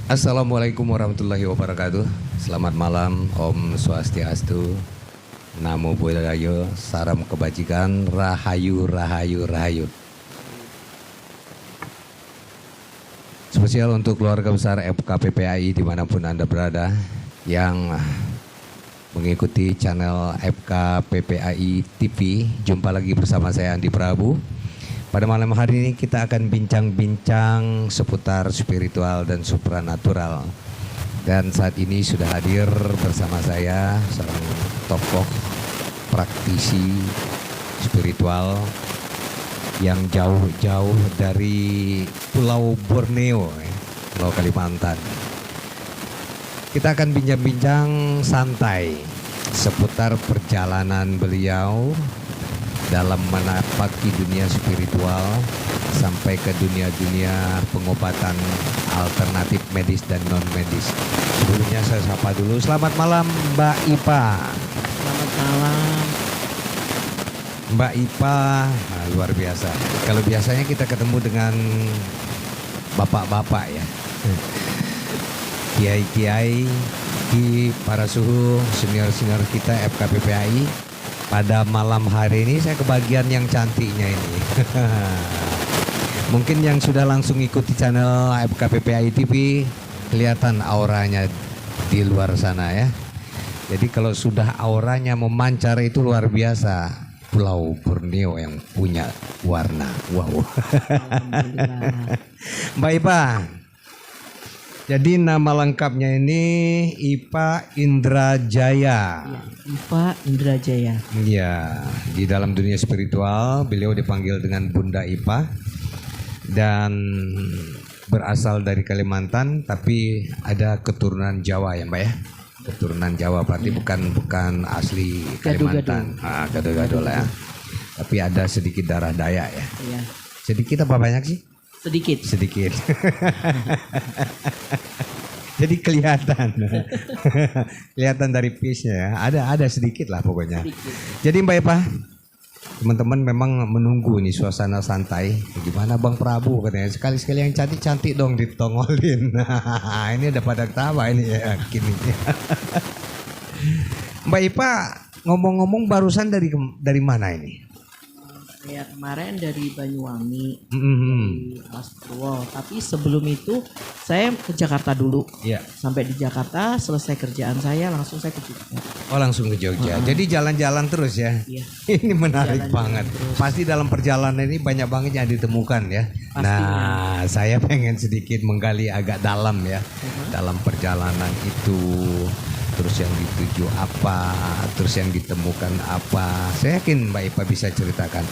Assalamualaikum warahmatullahi wabarakatuh. Selamat malam, Om Swastiastu, Namo Buddhaya, Salam Kebajikan, Rahayu, Rahayu, Rahayu. Spesial untuk keluarga besar FKPPAI dimanapun Anda berada yang mengikuti channel FKPPAI TV. Jumpa lagi bersama saya Andi Prabu. Pada malam hari ini kita akan bincang-bincang seputar spiritual dan supranatural. Dan saat ini sudah hadir bersama saya seorang tokoh praktisi spiritual yang jauh-jauh dari Pulau Borneo, Pulau Kalimantan. Kita akan bincang-bincang santai seputar perjalanan beliau dalam menapaki dunia spiritual sampai ke dunia-dunia pengobatan alternatif medis dan non medis. Sebelumnya saya sapa dulu. Selamat malam Mbak Ipa. Selamat malam. Mbak Ipa, nah, luar biasa. Kalau biasanya kita ketemu dengan bapak-bapak ya, kiai-kiai, di para suhu senior-senior kita FKPPAI. Pada malam hari ini saya kebagian yang cantiknya ini. Mungkin yang sudah langsung ikuti channel FKPPAI TV kelihatan auranya di luar sana ya. Jadi kalau sudah auranya memancar itu luar biasa. Pulau Borneo yang punya warna. Wow. Mbak Ipa. Jadi nama lengkapnya ini Ipa Indrajaya. Ya, Ipa Indrajaya. Iya, di dalam dunia spiritual beliau dipanggil dengan Bunda Ipa dan berasal dari Kalimantan tapi ada keturunan Jawa ya Mbak ya. Keturunan Jawa berarti bukan asli Kalimantan. Gado-gado lah ya. Tapi ada sedikit darah Dayak ya. Iya. Sedikit apa banyak sih? Sedikit. Jadi kelihatan dari piece-nya ya. Ada sedikit lah pokoknya. Sedikit. Jadi Mbak Eva, teman-teman memang menunggu nih suasana santai. Gimana Bang Prabu katanya, sekali-sekali yang cantik-cantik dong ditongolin. Nah, ini ada pada tawa ini ya kini. Mbak Eva, ngomong-ngomong barusan dari mana ini? Saya kemarin dari Banyuwangi, dari Alas Purwo. Tapi sebelum itu saya ke Jakarta dulu. Iya. Sampai di Jakarta, selesai kerjaan saya langsung saya ke Jogja. Oh langsung ke Jogja. Jadi jalan-jalan terus ya. Iya. Ini menarik Jalan-jalan banget. terus. Pasti dalam perjalanan ini banyak banget yang ditemukan ya. Pastinya. Nah, saya pengen sedikit menggali agak dalam ya. Dalam perjalanan itu, terus yang dituju apa, terus yang ditemukan apa. Saya yakin Mbak Ipa bisa ceritakan.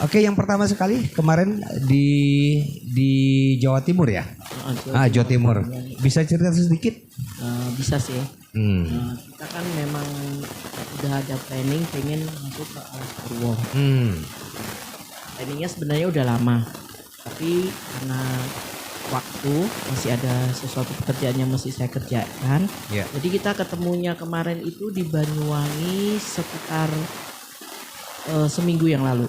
Oke, yang pertama sekali kemarin di Jawa Timur ya. Jawa Timur. Bisa cerita sedikit? Bisa sih. Kita kan memang udah ada planning pengen masuk ke Alas Purwo. Planningnya sebenarnya udah lama, tapi karena waktu masih ada sesuatu pekerjaan yang mesti saya kerjakan. Yeah. Jadi kita ketemunya kemarin itu di Banyuwangi sekitar seminggu yang lalu.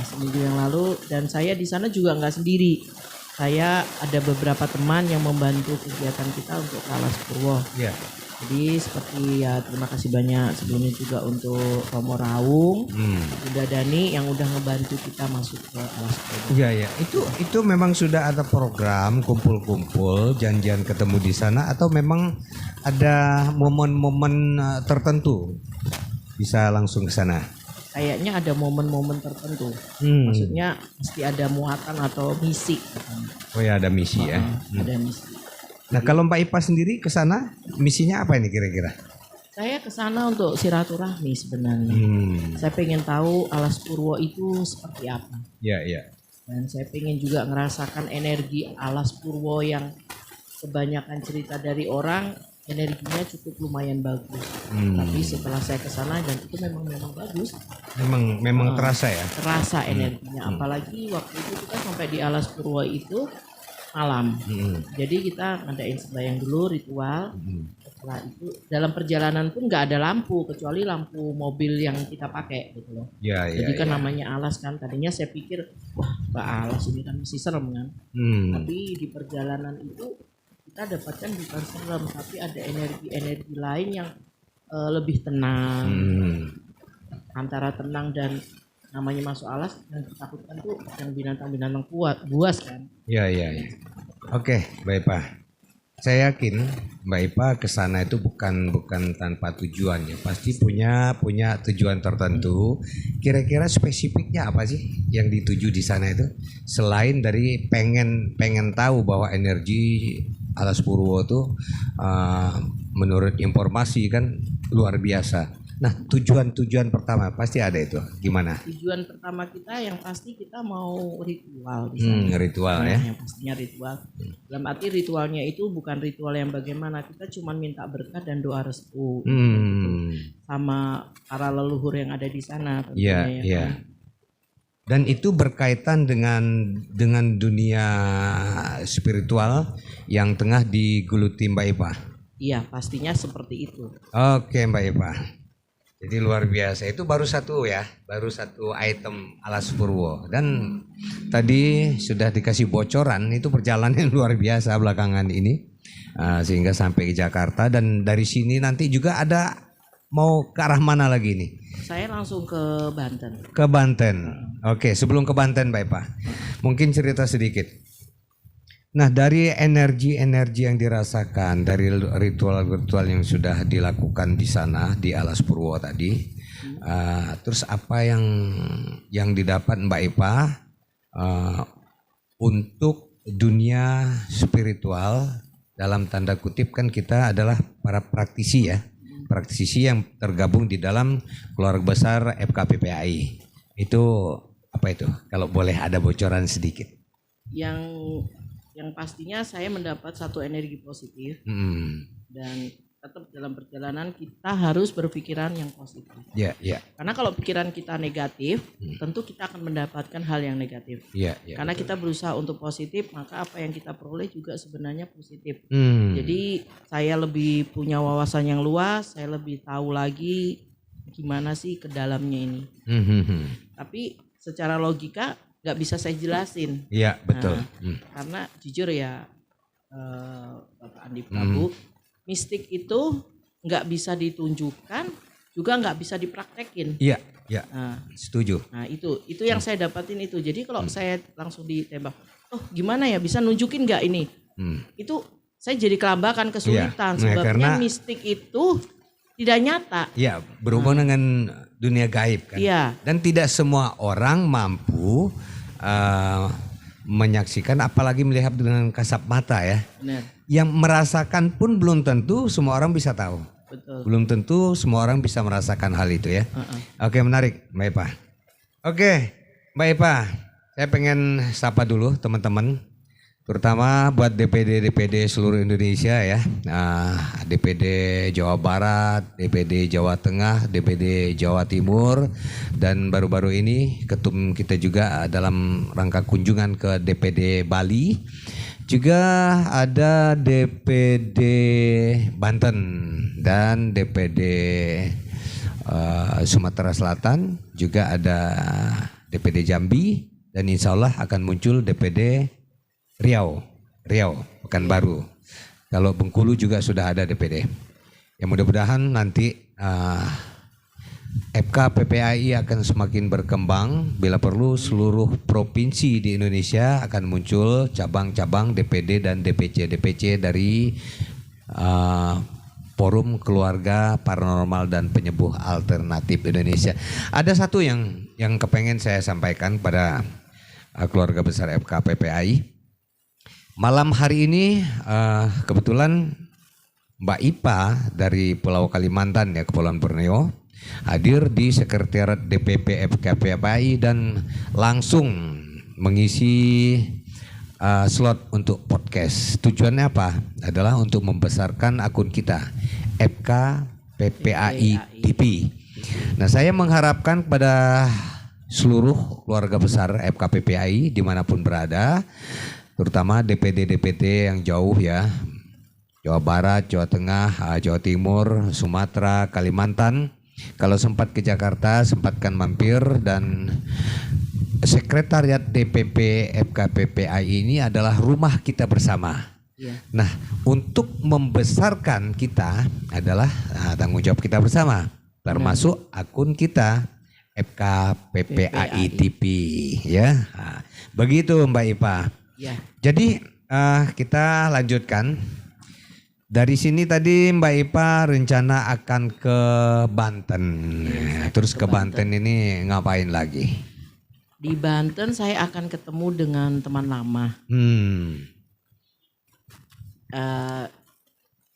Seminggu yang lalu, dan saya di sana juga nggak sendiri. Saya ada beberapa teman yang membantu kegiatan kita untuk ke Alas Purwo. Yeah. Jadi seperti ya terima kasih banyak sebelumnya juga untuk Romo Raung, Bunda Dani yang udah ngebantu kita masuk ke Alas Purwo. Iya. Itu memang sudah ada program kumpul-kumpul, janjian ketemu di sana atau memang ada momen-momen tertentu bisa langsung ke sana? Kayaknya ada momen-momen tertentu. Maksudnya mesti ada muatan atau misi. Oh ya, ada misi ya. Ada misi. Nah, kalau Mbak Ipa sendiri ke sana misinya apa ini kira-kira? Saya ke sana untuk silaturahmi sebenarnya. Saya pengen tahu Alas Purwo itu seperti apa. Iya. Dan saya pengen juga ngerasakan energi Alas Purwo yang kebanyakan cerita dari orang, energinya cukup lumayan bagus. Tapi setelah saya ke sana dan itu memang bagus. Memang terasa ya. Terasa energinya. Apalagi waktu itu kita sampai di Alas Purwo itu malam. Jadi kita ngadain sembahyang dulu ritual. Setelah itu dalam perjalanan pun nggak ada lampu kecuali lampu mobil yang kita pakai gitu loh. Jadi kan namanya alas kan. Tadinya saya pikir wah Mbak Alas ini kan masih serem kan. Tapi di perjalanan itu kita dapatkan bukan serem, tapi ada energi-energi lain yang lebih tenang. Antara tenang dan namanya masuk alas yang ditakutkan tuh yang binatang-binatang buas kan. Iya. Oke, Mbak Ipa. Saya yakin Mbak Ipa ke sana itu bukan tanpa tujuan ya. Pasti punya tujuan tertentu. Kira-kira spesifiknya apa sih yang dituju di sana itu? Selain dari pengen tahu bahwa energi Alas Purwo itu menurut informasi kan luar biasa. Nah, tujuan pertama pasti ada itu. Gimana? Tujuan pertama kita yang pasti kita mau ritual di sana. Ritual ya. Yang pastinya ritual. Dalam arti ritualnya itu bukan ritual yang bagaimana, kita cuma minta berkah dan doa restu. Sama para leluhur yang ada di sana tentunya Iya. Kan? Dan itu berkaitan dengan dunia spiritual yang tengah digeluti Mbak Ipa. Iya, pastinya seperti itu. Oke, Mbak Ipa. Jadi luar biasa, itu baru satu item Alas Purwo. Dan tadi sudah dikasih bocoran, itu perjalanan luar biasa belakangan ini, sehingga sampai ke Jakarta. Dan dari sini nanti juga ada mau ke arah mana lagi nih? Saya langsung ke Banten. Ke Banten. Oke, sebelum ke Banten Mbak Ipa, mungkin cerita sedikit. Nah, dari energi yang dirasakan dari ritual yang sudah dilakukan di sana di Alas Purwo tadi, terus apa yang didapat Mbak Ipa untuk dunia spiritual, dalam tanda kutip kan kita adalah para praktisi ya, praktisi yang tergabung di dalam keluarga besar FKPPAI. Itu apa itu? Kalau boleh ada bocoran sedikit. Yang pastinya saya mendapat satu energi positif dan tetap dalam perjalanan kita harus berpikiran yang positif. Iya. Karena kalau pikiran kita negatif, tentu kita akan mendapatkan hal yang negatif. Iya. Karena kita berusaha untuk positif, maka apa yang kita peroleh juga sebenarnya positif. Jadi saya lebih punya wawasan yang luas, saya lebih tahu lagi gimana sih ke dalamnya ini. Tapi secara logika nggak bisa saya jelasin. Iya, betul. Karena jujur ya Bapak Andi Prabu, mistik itu nggak bisa ditunjukkan, juga nggak bisa dipraktekin. Iya. Setuju. Nah itu yang saya dapatin itu. Jadi kalau saya langsung ditembak, gimana ya bisa nunjukin nggak ini? Itu saya jadi kelabakan, kesulitan. Sebabnya karena mistik itu tidak nyata. Iya, berhubungan dengan dunia gaib kan. Iya. Dan tidak semua orang mampu menyaksikan, apalagi melihat dengan kasat mata ya. Benar. Yang merasakan pun belum tentu semua orang bisa tahu. Betul. Belum tentu semua orang bisa merasakan hal itu ya. Oke, menarik Mbak Ipa. Oke, Mbak Ipa, saya pengen sapa dulu teman-teman, terutama buat DPD seluruh Indonesia ya. DPD Jawa Barat, DPD Jawa Tengah, DPD Jawa Timur, dan baru-baru ini ketum kita juga dalam rangka kunjungan ke DPD Bali. Juga ada DPD Banten dan DPD Sumatera Selatan, juga ada DPD Jambi, dan insya Allah akan muncul DPD Riau, Pekanbaru. Kalau Bengkulu juga sudah ada DPD. Ya mudah-mudahan nanti FKPPAI akan semakin berkembang. Bila perlu seluruh provinsi di Indonesia akan muncul cabang-cabang DPD dan DPC dari Forum Keluarga Paranormal dan Penyembuh Alternatif Indonesia. Ada satu yang kepengen saya sampaikan pada keluarga besar FKPPAI. Malam hari ini kebetulan Mbak Ipa dari Pulau Kalimantan ya, Kepulauan Borneo, hadir di Sekretariat DPP FKPPAI dan langsung mengisi slot untuk podcast. Tujuannya apa? Adalah untuk membesarkan akun kita FKPPAI TV. Nah, saya mengharapkan pada seluruh keluarga besar FKPPAI dimanapun berada, terutama DPD yang jauh ya, Jawa Barat, Jawa Tengah, Jawa Timur, Sumatera, Kalimantan. Kalau sempat ke Jakarta, sempatkan mampir. Dan Sekretariat DPP FKPPAI ini adalah rumah kita bersama. Iya. Nah, untuk membesarkan kita adalah tanggung jawab kita bersama, termasuk akun kita FKPPAI TV ya. Nah, begitu Mbak Ipa. Ya. Jadi kita lanjutkan. Dari sini tadi Mbak Ipa rencana akan ke Banten. Terus ke Banten ini ngapain lagi? Di Banten saya akan ketemu dengan teman lama.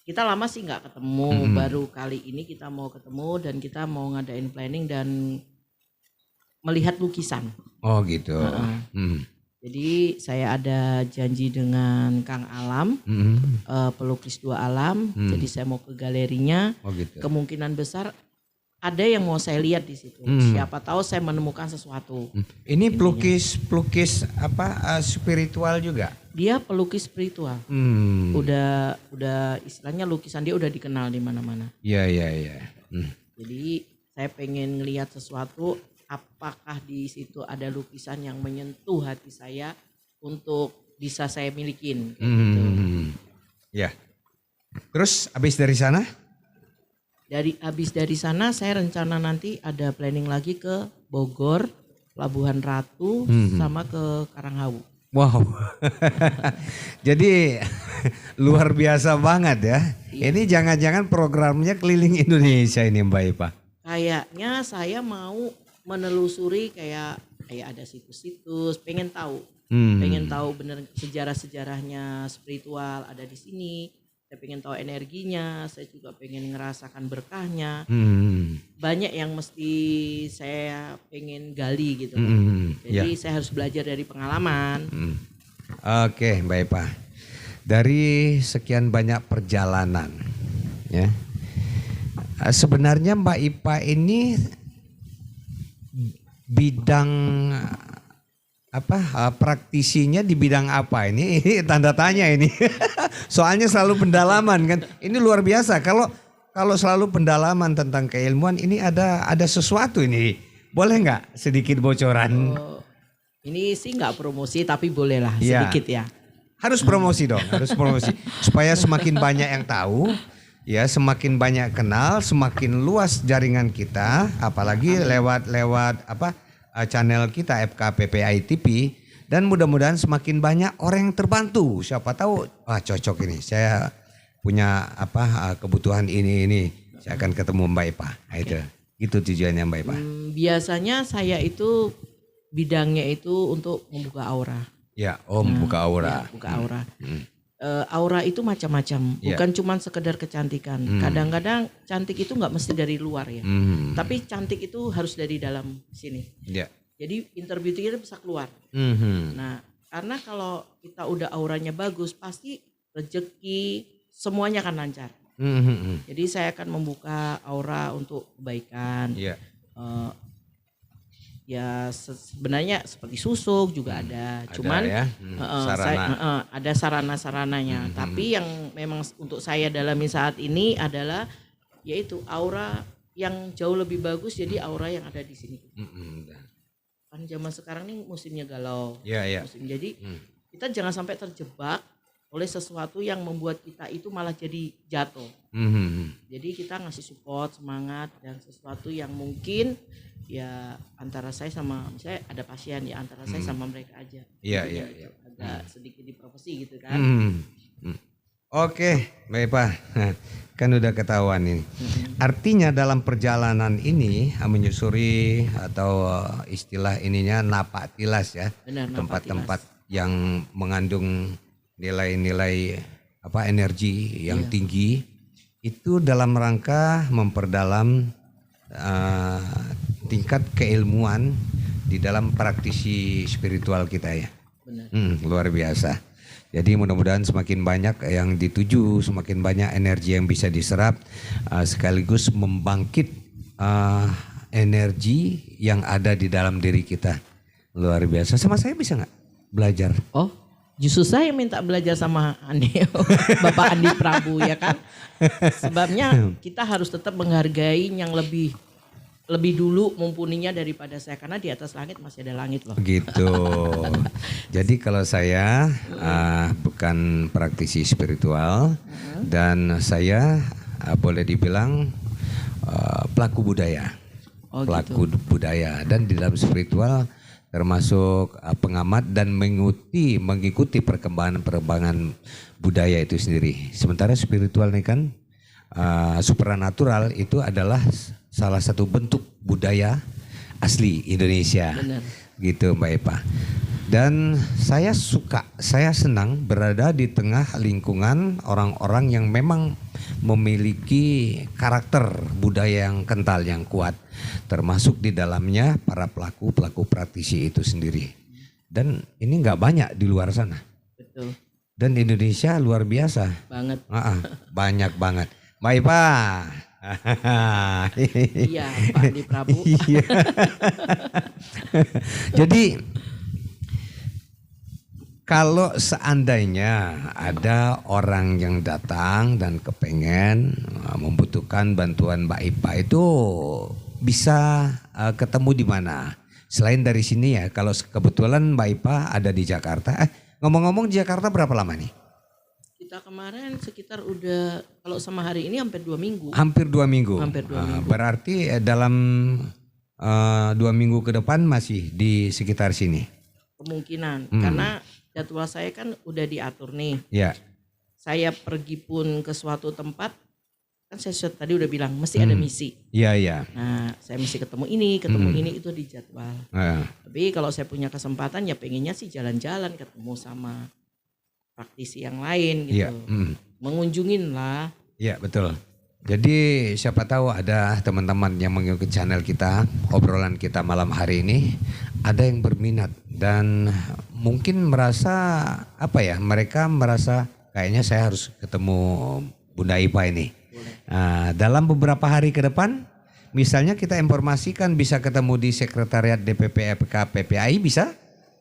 Kita lama sih nggak ketemu, baru kali ini kita mau ketemu dan kita mau ngadain planning dan melihat lukisan. Oh gitu. Jadi saya ada janji dengan Kang Alam, pelukis dua alam. Jadi saya mau ke galerinya. Oh gitu. Kemungkinan besar ada yang mau saya lihat di situ. Siapa tahu saya menemukan sesuatu. Ini pelukis apa spiritual juga? Dia pelukis spiritual. Udah istilahnya lukisan dia udah dikenal di mana-mana. Iya. Jadi saya pengen ngelihat sesuatu, apakah di situ ada lukisan yang menyentuh hati saya untuk bisa saya milikin kayak gitu. Ya. Terus habis dari sana? Habis dari sana saya rencana nanti ada planning lagi ke Bogor, Pelabuhan Ratu, sama ke Karanghawu. Wow. Jadi luar biasa banget ya. Iya. Ini jangan-jangan programnya keliling Indonesia ini Mbak Ipa. Kayaknya saya mau menelusuri kayak ada situs-situs, pengen tahu bener sejarah-sejarahnya spiritual ada di sini. Saya pengen tahu energinya, saya juga pengen ngerasakan berkahnya. Banyak yang mesti saya pengen gali gitu. Jadi saya harus belajar dari pengalaman. Oke, Mbak Ipa. Dari sekian banyak perjalanan, ya. Sebenarnya Mbak Ipa ini bidang praktisinya di bidang apa ini? Tanda tanya ini. Soalnya selalu pendalaman kan. Ini luar biasa. Kalau selalu pendalaman tentang keilmuan ini ada sesuatu ini. Boleh nggak sedikit bocoran? Ini sih nggak promosi tapi bolehlah sedikit ya. Harus promosi dong, harus promosi supaya semakin banyak yang tahu. Ya, semakin banyak kenal, semakin luas jaringan kita, apalagi lewat channel kita FKPPAI TV, dan mudah-mudahan semakin banyak orang yang terbantu. Siapa tahu cocok ini. Saya punya kebutuhan ini. Saya akan ketemu Mbak Ipa. Nah, itu tujuannya Mbak Ipa. Biasanya saya itu bidangnya itu untuk membuka aura. Ya, membuka aura. Ya, buka aura. Aura itu macam-macam, bukan cuma sekedar kecantikan. Kadang-kadang cantik itu nggak mesti dari luar ya, tapi cantik itu harus dari dalam sini. Jadi inner beauty kita bisa keluar. Nah, karena kalau kita udah auranya bagus, pasti rezeki semuanya akan lancar. Jadi saya akan membuka aura untuk kebaikan. Ya sebenarnya seperti susuk juga ada cuman ya? Ada sarana-sarananya. Tapi yang memang untuk saya dalami saat ini adalah yaitu aura yang jauh lebih bagus, jadi aura yang ada di sini. Kan zaman sekarang nih musimnya galau. Jadi kita jangan sampai terjebak oleh sesuatu yang membuat kita itu malah jadi jatuh. Jadi kita ngasih support, semangat, dan sesuatu yang mungkin ya antara saya sama, misalnya ada pasien ya antara saya sama mereka aja. Agak sedikit di profesi gitu kan. Oke, baik Pak. Kan udah ketahuan ini. Artinya dalam perjalanan ini menyusuri atau istilah ininya napak tilas ya. Tempat-tempat yang mengandung nilai-nilai energi yang tinggi itu dalam rangka memperdalam tingkat keilmuan di dalam praktisi spiritual kita ya. Luar biasa. Jadi mudah-mudahan semakin banyak yang dituju, semakin banyak energi yang bisa diserap, sekaligus membangkit energi yang ada di dalam diri kita. Luar biasa. Sama saya bisa nggak belajar? Oh, justru saya minta belajar sama Andi, Bapak Andi Prabu ya kan. Sebabnya kita harus tetap menghargai yang lebih lebih dulu mumpuninya daripada saya karena di atas langit masih ada langit loh. Gitu. Jadi kalau saya bukan praktisi spiritual dan saya boleh dibilang pelaku budaya. Oh, Pelaku gitu. budaya dan di dalam spiritual termasuk pengamat dan mengikuti perkembangan budaya itu sendiri. Sementara spiritual ini kan supranatural itu adalah salah satu bentuk budaya asli Indonesia. Benar. Gitu Mbak Epa. Dan saya senang berada di tengah lingkungan orang-orang yang memang memiliki karakter budaya yang kental, yang kuat. Termasuk di dalamnya para pelaku praktisi itu sendiri. Dan ini nggak banyak di luar sana. Betul. Dan Indonesia luar biasa. Banget. Banyak banget. Mbak Epa. Iya Pak Andi Prabu. Iya. Jadi kalau seandainya ada orang yang datang dan kepengen membutuhkan bantuan Mbak Ipa itu bisa ketemu di mana? Selain dari sini ya, kalau kebetulan Mbak Ipa ada di Jakarta. Ngomong-ngomong di Jakarta berapa lama nih? Kita kemarin sekitar udah kalau sama hari ini hampir 2 minggu. Hampir 2 minggu. Hampir 2 minggu. Berarti dalam 2 minggu ke depan masih di sekitar sini. Kemungkinan karena jadwal saya kan udah diatur nih. Ya. Saya pergi pun ke suatu tempat kan saya tadi udah bilang mesti ada misi. Iya, iya. Nah, saya mesti ketemu ini itu di jadwal. Tapi kalau saya punya kesempatan ya pengennya sih jalan-jalan ketemu sama praktisi yang lain gitu. Iya. Mengunjungin lah. Iya, betul. Jadi siapa tahu ada teman-teman yang mengikuti channel kita, obrolan kita malam hari ini, ada yang berminat dan mungkin merasa mereka merasa kayaknya saya harus ketemu Bunda Ipa ini. Dalam beberapa hari ke depan, misalnya kita informasikan bisa ketemu di Sekretariat DPP FK PPAI bisa?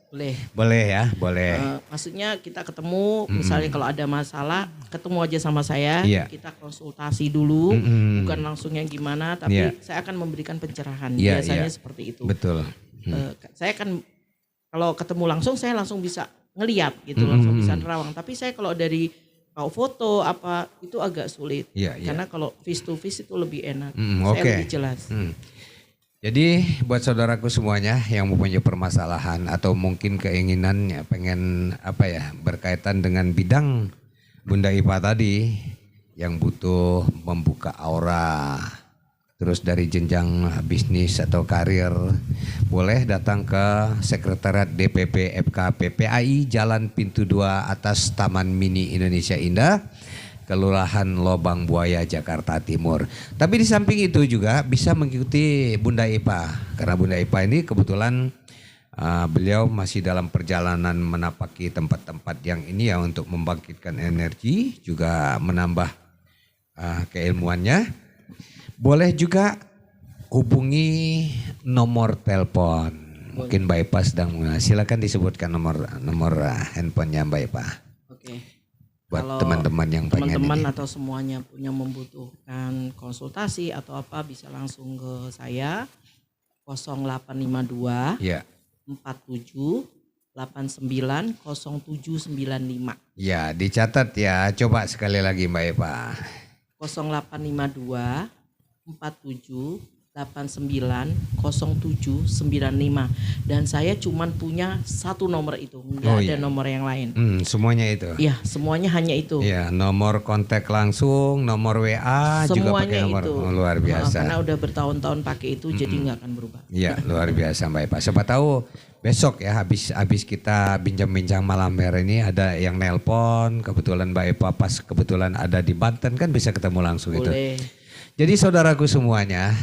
Boleh. Boleh ya, boleh. Maksudnya kita ketemu, misalnya kalau ada masalah, ketemu aja sama saya, kita konsultasi dulu, bukan langsung yang gimana, tapi saya akan memberikan pencerahan. Biasanya seperti itu. Betul. Saya kan kalau ketemu langsung, saya langsung bisa ngeliat gitu, langsung bisa nerawang. Tapi saya kalau dari foto apa itu agak sulit, karena kalau face to face itu lebih enak, saya lebih jelas. Jadi buat saudaraku semuanya yang mempunyai permasalahan atau mungkin keinginan pengen berkaitan dengan bidang Bunda Ipa tadi yang butuh membuka aura terus dari jenjang bisnis atau karir, boleh datang ke Sekretariat DPP FK PPAI Jalan Pintu 2 atas Taman Mini Indonesia Indah, Kelurahan Lobang Buaya, Jakarta Timur. Tapi di samping itu juga bisa mengikuti Bunda Ipa. Karena Bunda Ipa ini kebetulan beliau masih dalam perjalanan menapaki tempat-tempat yang ini ya untuk membangkitkan energi, juga menambah keilmuannya. Boleh juga hubungi nomor telepon. Mungkin Mbak Ipa sedang silakan disebutkan nomor handphonenya Mbak Ipa. Oke. Buat kalau teman-teman yang pengen teman-teman ini. atau semuanya punya membutuhkan konsultasi atau apa bisa langsung ke saya 0852 47 89 0795. Ya, dicatat ya. Coba sekali lagi Mbak Eva. 0852 47 89 0795 dan saya cuman punya satu nomor itu, enggak ada nomor yang lain. Semuanya itu. Iya, semuanya hanya itu. Iya, nomor kontak langsung, nomor WA semuanya juga pakai nomor. itu. Luar biasa. Karena udah bertahun-tahun pakai itu jadi nggak akan berubah. Iya, luar biasa Mbak Eva. Siapa tahu besok ya habis kita bincang-bincang malam hari ini ada yang nelpon, kebetulan Mbak Eva pas kebetulan ada di Banten kan bisa ketemu langsung. Boleh. Itu. Jadi saudaraku semuanya,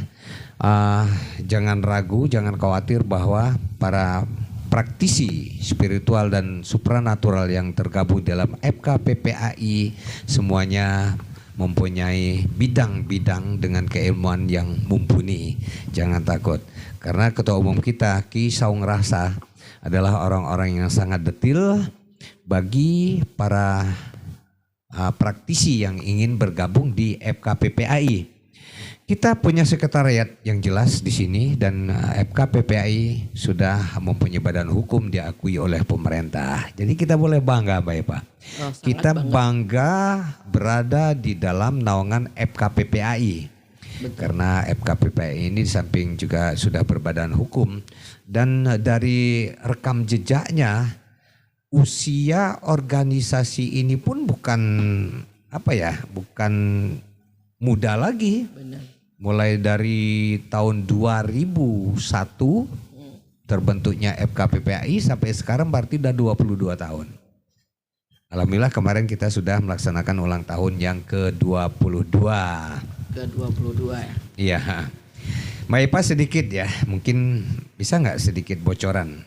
jangan ragu, jangan khawatir bahwa para praktisi spiritual dan supranatural yang tergabung dalam FKPPAI semuanya mempunyai bidang-bidang dengan keilmuan yang mumpuni. Jangan takut, karena Ketua Umum kita Ki Saung Rasa adalah orang-orang yang sangat detil bagi para praktisi yang ingin bergabung di FKPPAI. Kita punya sekretariat yang jelas di sini dan FKPPAI sudah mempunyai badan hukum diakui oleh pemerintah. Jadi kita boleh bangga Mbak Eva. Oh, sangat Kita bangga berada di dalam naungan FKPPAI. Karena FKPPAI ini di samping juga sudah berbadan hukum dan dari rekam jejaknya usia organisasi ini pun bukan bukan muda lagi. Benar. Mulai dari tahun 2001 terbentuknya FKPPAI sampai sekarang berarti udah 22 tahun. Alhamdulillah kemarin kita sudah melaksanakan ulang tahun yang ke-22. Ke-22 ya. Iya. Mbak Ipa sedikit ya, mungkin bisa nggak sedikit bocoran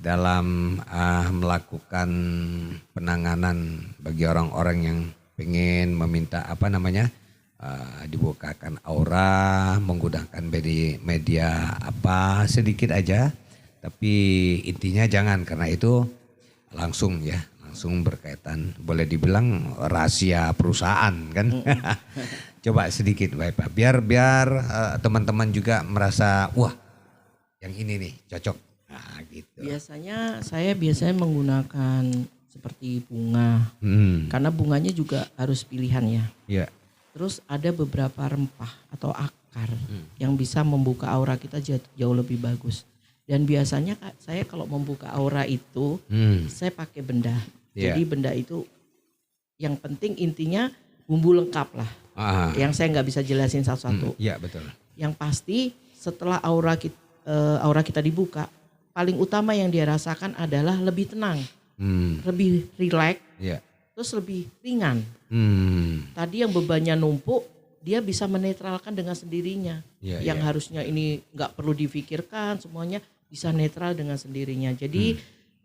dalam melakukan penanganan bagi orang-orang yang pengen meminta dibukakan aura, menggunakan media apa sedikit aja, tapi intinya jangan karena itu langsung berkaitan, boleh dibilang rahasia perusahaan kan. Coba sedikit Mbak Eva, biar teman-teman juga merasa wah yang ini nih cocok. Nah, gitu. Saya biasanya menggunakan seperti bunga, karena bunganya juga harus pilihan ya. Iya. Terus ada beberapa rempah atau akar yang bisa membuka aura kita jauh lebih bagus. Dan biasanya saya kalau membuka aura itu saya pakai benda. Yeah. Jadi benda itu yang penting intinya bumbu lengkap lah. Yang saya nggak bisa jelasin satu-satu. Iya betul. Yang pasti setelah aura kita dibuka, paling utama yang dia rasakan adalah lebih tenang, lebih rileks, terus lebih ringan. Tadi yang bebannya numpuk, dia bisa menetralkan dengan sendirinya. Yang harusnya ini nggak perlu difikirkan, semuanya bisa netral dengan sendirinya. Jadi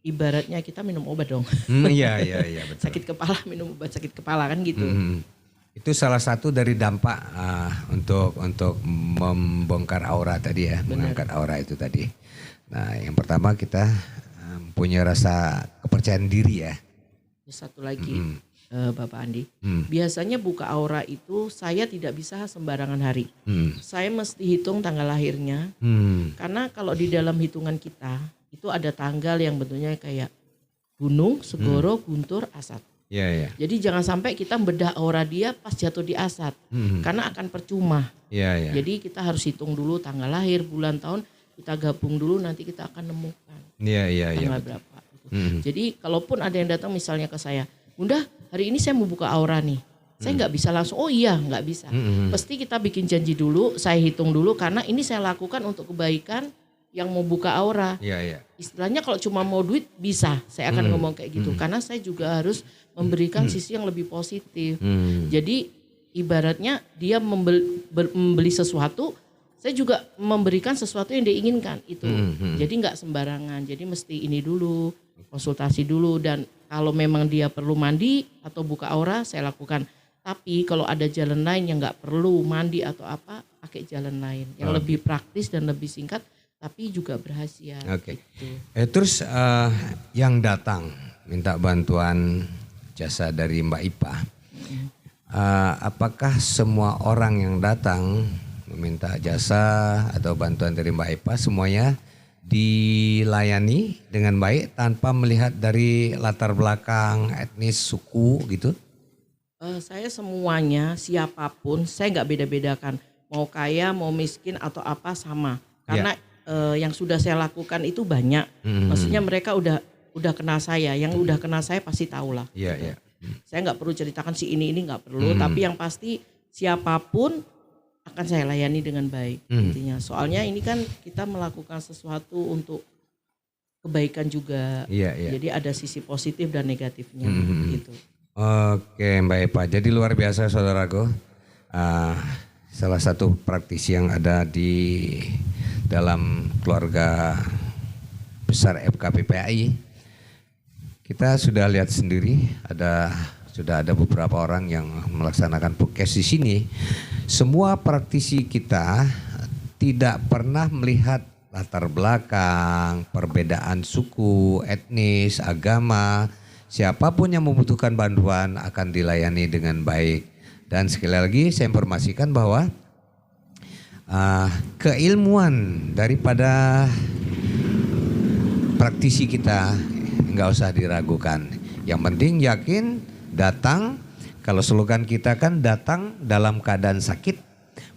ibaratnya kita minum obat dong. Iya betul. Sakit kepala minum obat sakit kepala kan gitu. Itu salah satu dari dampak untuk membongkar aura tadi ya, mengangkat aura itu tadi. Nah yang pertama kita punya rasa kepercayaan diri ya. Satu lagi. Bapak Andi, biasanya buka aura itu saya tidak bisa sembarangan hari. Saya mesti hitung tanggal lahirnya, karena kalau di dalam hitungan kita itu ada tanggal yang bentuknya kayak gunung, segoro, guntur, asat. Jadi jangan sampai kita bedah aura dia pas jatuh di asat, karena akan percuma. Jadi kita harus hitung dulu tanggal lahir, bulan, tahun, kita gabung dulu nanti kita akan nemukan tanggal berapa. Jadi kalaupun ada yang datang misalnya ke saya, Bunda, hari ini saya mau buka aura nih. Saya nggak bisa langsung, oh iya nggak bisa. Pasti kita bikin janji dulu, saya hitung dulu karena ini saya lakukan untuk kebaikan yang mau buka aura. Istilahnya kalau cuma mau duit bisa, saya akan ngomong kayak gitu. Karena saya juga harus memberikan sisi yang lebih positif. Jadi ibaratnya dia membeli sesuatu, saya juga memberikan sesuatu yang dia inginkan itu. Jadi nggak sembarangan, jadi mesti ini dulu, konsultasi dulu dan kalau memang dia perlu mandi atau buka aura saya lakukan. Tapi kalau ada jalan lain yang nggak perlu mandi atau apa, pakai jalan lain yang lebih praktis dan lebih singkat, tapi juga berhasil. Gitu. Terus yang datang minta bantuan jasa dari Mbak Ipa, apakah semua orang yang datang meminta jasa atau bantuan dari Mbak Ipa semuanya dilayani dengan baik tanpa melihat dari latar belakang etnis, suku gitu? Saya semuanya siapapun saya nggak beda-bedakan, mau kaya mau miskin atau apa sama karena yang sudah saya lakukan itu banyak. Maksudnya mereka udah kenal saya, yang udah kenal saya pasti tahu lah. Saya nggak perlu ceritakan si ini nggak perlu, tapi yang pasti siapapun akan saya layani dengan baik intinya. Soalnya ini kan kita melakukan sesuatu untuk kebaikan juga. Jadi ada sisi positif dan negatifnya gitu. Oke Mbak Eva, jadi luar biasa saudaraku. Salah satu praktisi yang ada di dalam keluarga besar FKPPAI. Kita sudah lihat sendiri sudah ada beberapa orang yang melaksanakan podcast di sini. Semua praktisi kita tidak pernah melihat latar belakang, perbedaan suku, etnis, agama. Siapapun yang membutuhkan bantuan akan dilayani dengan baik. Dan sekali lagi saya informasikan bahwa keilmuan daripada praktisi kita nggak usah diragukan. Yang penting yakin, datang. Kalau slogan kita kan datang dalam keadaan sakit,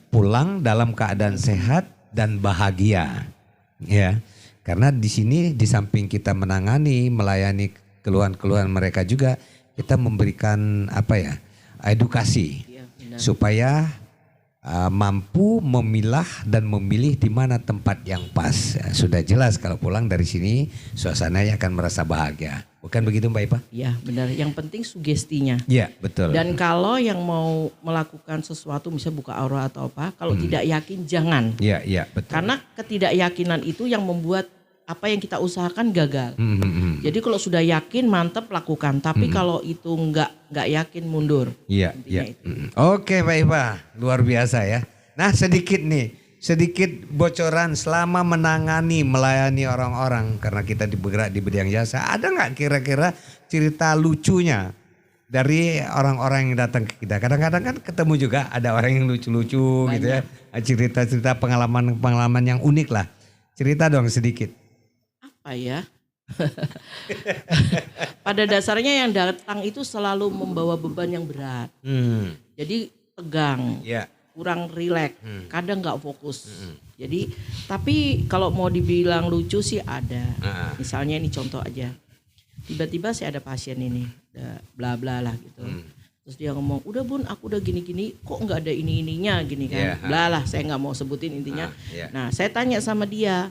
pulang dalam keadaan sehat dan bahagia. Ya, karena di sini di samping kita menangani, melayani keluhan-keluhan mereka juga, kita memberikan edukasi supaya mampu memilah dan memilih di mana tempat yang pas. Sudah jelas kalau pulang dari sini suasananya akan merasa bahagia. Bukan begitu Mbak Ipa? Iya benar, yang penting sugestinya. Iya betul. Dan kalau yang mau melakukan sesuatu misalnya buka aura atau apa, kalau tidak yakin jangan. Iya betul. Karena ketidakyakinan itu yang membuat apa yang kita usahakan gagal. Jadi kalau sudah yakin mantap lakukan, tapi kalau itu nggak yakin mundur. Iya. Oke Mbak Ipa, luar biasa ya. Nah sedikit bocoran selama menangani, melayani orang-orang karena kita bergerak di bidang jasa. Ada nggak kira-kira cerita lucunya dari orang-orang yang datang ke kita? Kadang-kadang kan ketemu juga ada orang yang lucu-lucu gitu ya. Cerita-cerita pengalaman yang unik lah. Cerita dong sedikit. Apa ya? Pada dasarnya yang datang itu selalu membawa beban yang berat. Jadi tegang. Kurang rileks, kadang nggak fokus. Jadi, tapi kalau mau dibilang lucu sih ada. Misalnya ini contoh aja. Tiba-tiba saya ada pasien ini, bla bla lah gitu. Terus dia ngomong, udah Bun, aku udah gini-gini, kok nggak ada ini-ininya gini kan? Bla lah, saya nggak mau sebutin intinya. Nah, saya tanya sama dia,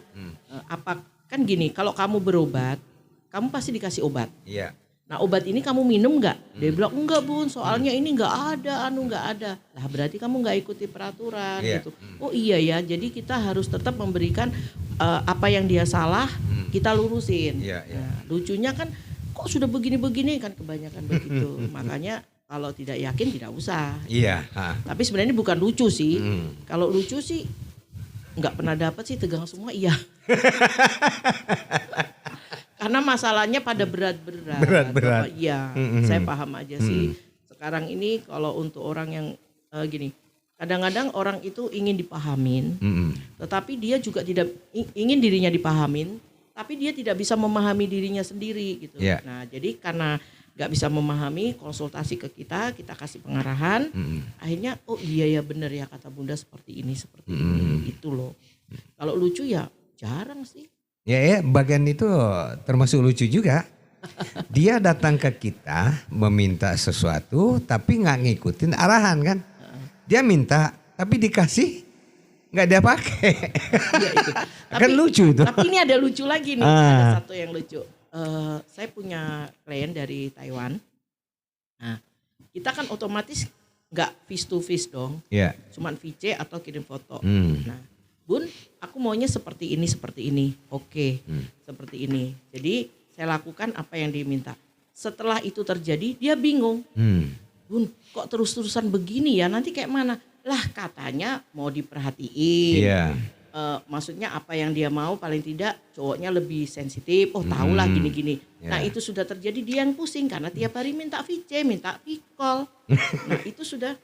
apa kan gini, kalau kamu berobat, kamu pasti dikasih obat. Nah obat ini kamu minum nggak? Dia bilang enggak Bun, soalnya ini nggak ada, nggak ada. Lah berarti kamu nggak ikuti peraturan gitu. Oh iya ya, jadi kita harus tetap memberikan apa yang dia salah, kita lurusin. Nah, lucunya kan kok sudah begini-begini kan kebanyakan begitu. Makanya kalau tidak yakin tidak usah. Tapi sebenarnya bukan lucu sih. Kalau lucu sih nggak pernah dapat sih, tegang semua iya. Karena masalahnya pada berat-berat. Iya, saya paham aja sih. Sekarang ini kalau untuk orang yang gini, kadang-kadang orang itu ingin dipahamin, tetapi dia juga tidak ingin dirinya dipahamin, tapi dia tidak bisa memahami dirinya sendiri gitu. Nah, jadi karena nggak bisa memahami, konsultasi ke kita kasih pengarahan, akhirnya oh iya ya benar ya kata Bunda seperti ini itu loh. Kalau lucu ya jarang sih. Ya, bagian itu termasuk lucu juga. Dia datang ke kita meminta sesuatu tapi nggak ngikutin arahan kan. Dia minta tapi dikasih nggak dia pakai. Ya, itu. Kan lucu itu. Tapi ini ada lucu lagi nih, ada satu yang lucu. Saya punya klien dari Taiwan. Nah, kita kan otomatis nggak face to face dong. Cuman VC atau kirim foto. Nah, Bun, aku maunya seperti ini. Oke, seperti ini. Jadi saya lakukan apa yang diminta. Setelah itu terjadi, dia bingung. Bun, kok terus-terusan begini ya? Nanti kayak mana? Lah katanya mau diperhatiin. Maksudnya apa yang dia mau paling tidak cowoknya lebih sensitif. Oh tahulah gini-gini. Nah itu sudah terjadi, dia yang pusing karena tiap hari minta VC, minta V-call. Nah itu sudah.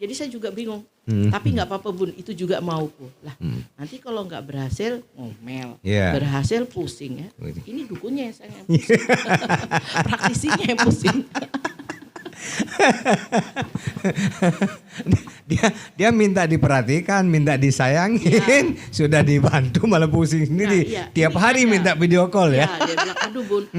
Jadi saya juga bingung, tapi nggak apa-apa Bun, itu juga mauku. Lah, nanti kalau nggak berhasil ngomel, berhasil pusing ya. Ini dukunnya yang pusing, praktisinya yang pusing. dia minta diperhatikan, minta disayangin, sudah dibantu malah pusing sendiri. Tiap hari minta video call ya. Dia bilang, aduh Bun,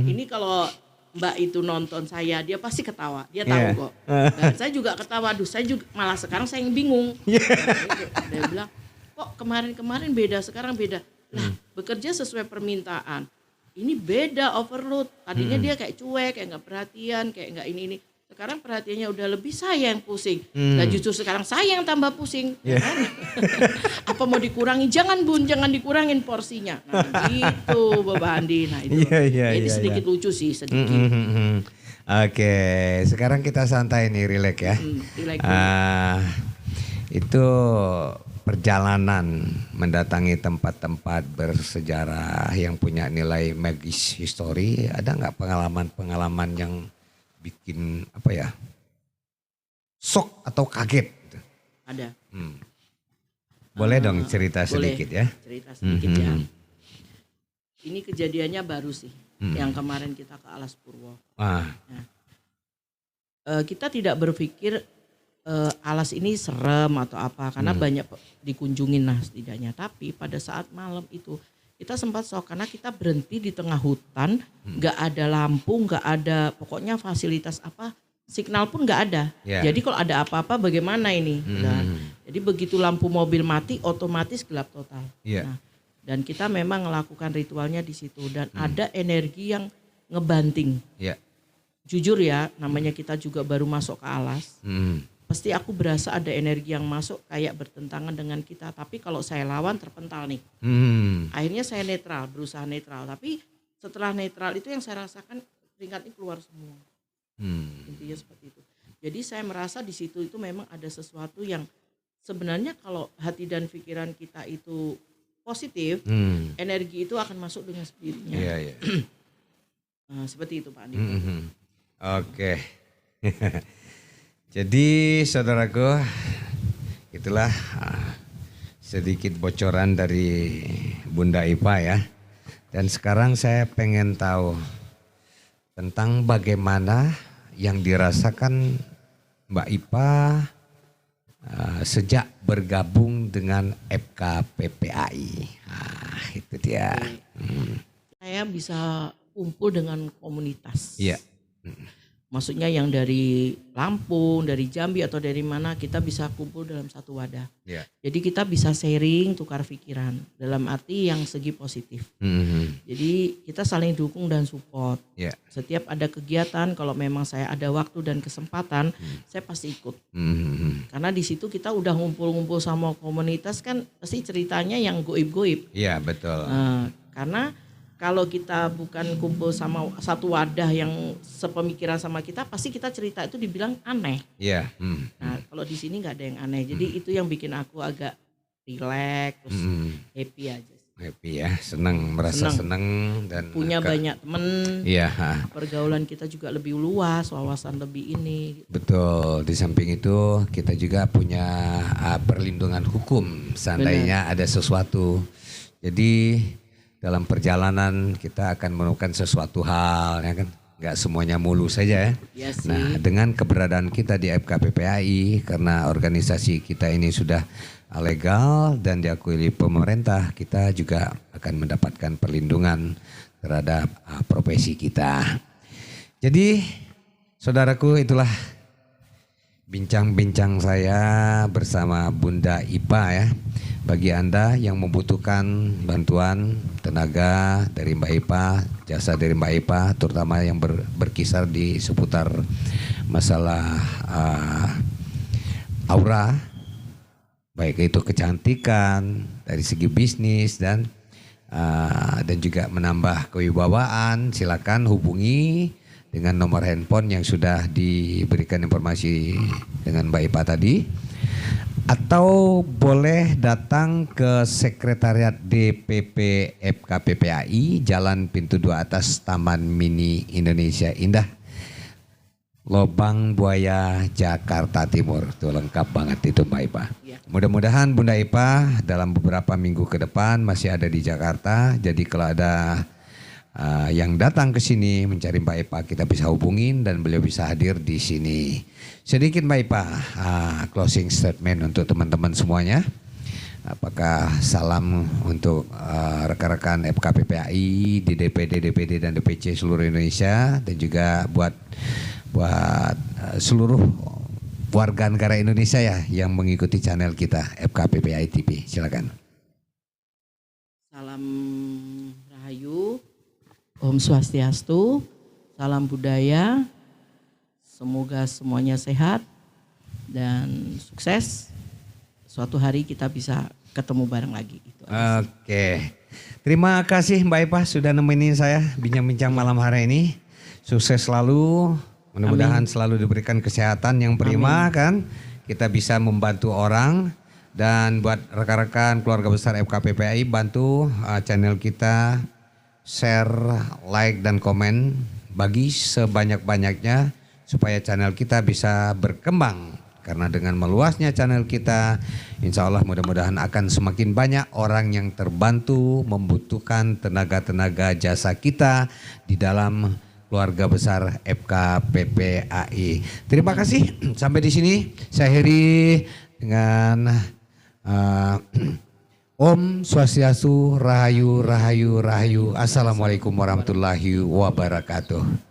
ini kalau Mbak itu nonton saya, dia pasti ketawa. Dia tahu kok. Dan saya juga ketawa. Aduh, saya juga malah sekarang saya yang bingung. Nah, dia bilang, kok kemarin beda, sekarang beda. Lah, bekerja sesuai permintaan. Ini beda overload. Tadinya dia kayak cuek, kayak nggak perhatian, kayak nggak ini. Sekarang perhatiannya udah lebih, saya yang pusing. Nah justru sekarang saya yang tambah pusing. Kan? Apa mau dikurangi? Jangan Bun, jangan dikurangin porsinya. Nah gitu Bapak Andi. Nah itu ini sedikit lucu sih, sedikit. Oke, sekarang kita santai nih, relax ya. Itu perjalanan mendatangi tempat-tempat bersejarah yang punya nilai magis history. Ada nggak pengalaman-pengalaman yang bikin shock atau kaget? Ada. Boleh dong cerita boleh sedikit ya. cerita sedikit ya. Ini kejadiannya baru sih, yang kemarin kita ke Alas Purwo. Ah, Nah, kita tidak berpikir alas ini serem atau apa, karena banyak dikunjungin lah setidaknya. Tapi pada saat malam itu kita sempat shock karena kita berhenti di tengah hutan, nggak ada lampu, nggak ada pokoknya fasilitas apa, signal pun nggak ada. Ya. Jadi kalau ada apa-apa bagaimana ini? Nah, jadi begitu lampu mobil mati otomatis gelap total. Iya. Nah, dan kita memang melakukan ritualnya di situ dan ada energi yang ngebanting. Ya. Jujur ya, namanya kita juga baru masuk ke alas. Pasti aku berasa ada energi yang masuk kayak bertentangan dengan kita. Tapi kalau saya lawan terpental nih. Akhirnya saya netral, berusaha netral. Tapi setelah netral itu yang saya rasakan keringatnya keluar semua. Intinya seperti itu. Jadi saya merasa di situ itu memang ada sesuatu yang sebenarnya kalau hati dan pikiran kita itu positif, energi itu akan masuk dengan sendirinya. Iya, iya. Nah, seperti itu Pak Andi. Oke. Jadi saudaraku, itulah sedikit bocoran dari Bunda Ipa ya. Dan sekarang saya pengen tahu tentang bagaimana yang dirasakan Mbak Ipa sejak bergabung dengan FKPPAI. Itu dia. Saya bisa kumpul dengan komunitas. Iya. Maksudnya yang dari Lampung, dari Jambi atau dari mana kita bisa kumpul dalam satu wadah. Iya. Jadi kita bisa sharing, tukar pikiran dalam arti yang segi positif. Jadi kita saling dukung dan support. Iya. Setiap ada kegiatan, kalau memang saya ada waktu dan kesempatan, saya pasti ikut. Karena di situ kita udah ngumpul-ngumpul sama komunitas kan pasti ceritanya yang goib-goib. Iya, betul. Karena kalau kita bukan kumpul sama satu wadah yang sepemikiran sama kita, pasti kita cerita itu dibilang aneh. Iya. Nah, kalau di sini nggak ada yang aneh. Jadi itu yang bikin aku agak rileks, terus happy aja. Happy ya, senang, merasa senang dan punya banyak temen. Iya. Pergaulan kita juga lebih luas, wawasan lebih ini. Betul. Di samping itu kita juga punya perlindungan hukum seandainya ada sesuatu. Jadi dalam perjalanan kita akan menemukan sesuatu hal, ya kan? Nggak semuanya mulus saja ya. Iya sih. Nah, dengan keberadaan kita di FKPPAI, karena organisasi kita ini sudah legal dan diakui oleh pemerintah, kita juga akan mendapatkan perlindungan terhadap profesi kita. Jadi, saudaraku, itulah bincang-bincang saya bersama Bunda Ipa ya. Bagi Anda yang membutuhkan bantuan tenaga dari Mbak Ipa, jasa dari Mbak Ipa, terutama yang berkisar di seputar masalah aura, baik itu kecantikan, dari segi bisnis dan juga menambah kewibawaan, silakan hubungi dengan nomor handphone yang sudah diberikan informasi dengan Mbak Ipa tadi. Atau boleh datang ke Sekretariat DPP FKPPAI, Jalan Pintu 2 Atas, Taman Mini Indonesia Indah, Lobang Buaya, Jakarta Timur. Itu lengkap banget itu Mbak Ipa. Ya. Mudah-mudahan Bunda Ipa dalam beberapa minggu ke depan masih ada di Jakarta. Jadi kalau ada yang datang ke sini mencari Mbak Ipa, kita bisa hubungin dan beliau bisa hadir di sini. Sedikit Mbak Ipa, closing statement untuk teman-teman semuanya. Apakah salam untuk rekan-rekan FKPPAI di DPD dan DPC seluruh Indonesia, dan juga buat seluruh warga negara Indonesia ya yang mengikuti channel kita FKPPAI TV. Silakan. Salam Rahayu, Om Swastiastu, salam budaya, semoga semuanya sehat dan sukses. Suatu hari kita bisa ketemu bareng lagi. Oke, terima kasih Mbak Ipa sudah nemenin saya bincang-bincang malam hari ini. Sukses selalu, mudah-mudahan selalu diberikan kesehatan yang prima. Amin. Kan. Kita bisa membantu orang, dan buat rekan-rekan keluarga besar FKPPAI, bantu channel kita, share, like, dan komen, bagi sebanyak-banyaknya supaya channel kita bisa berkembang. Karena dengan meluasnya channel kita, insya Allah mudah-mudahan akan semakin banyak orang yang terbantu membutuhkan tenaga-tenaga jasa kita di dalam keluarga besar FKPPAI. Terima kasih. Sampai di sini saya akhiri dengan Om Swastiastu, Rahayu, Rahayu, Rahayu. Assalamualaikum warahmatullahi wabarakatuh.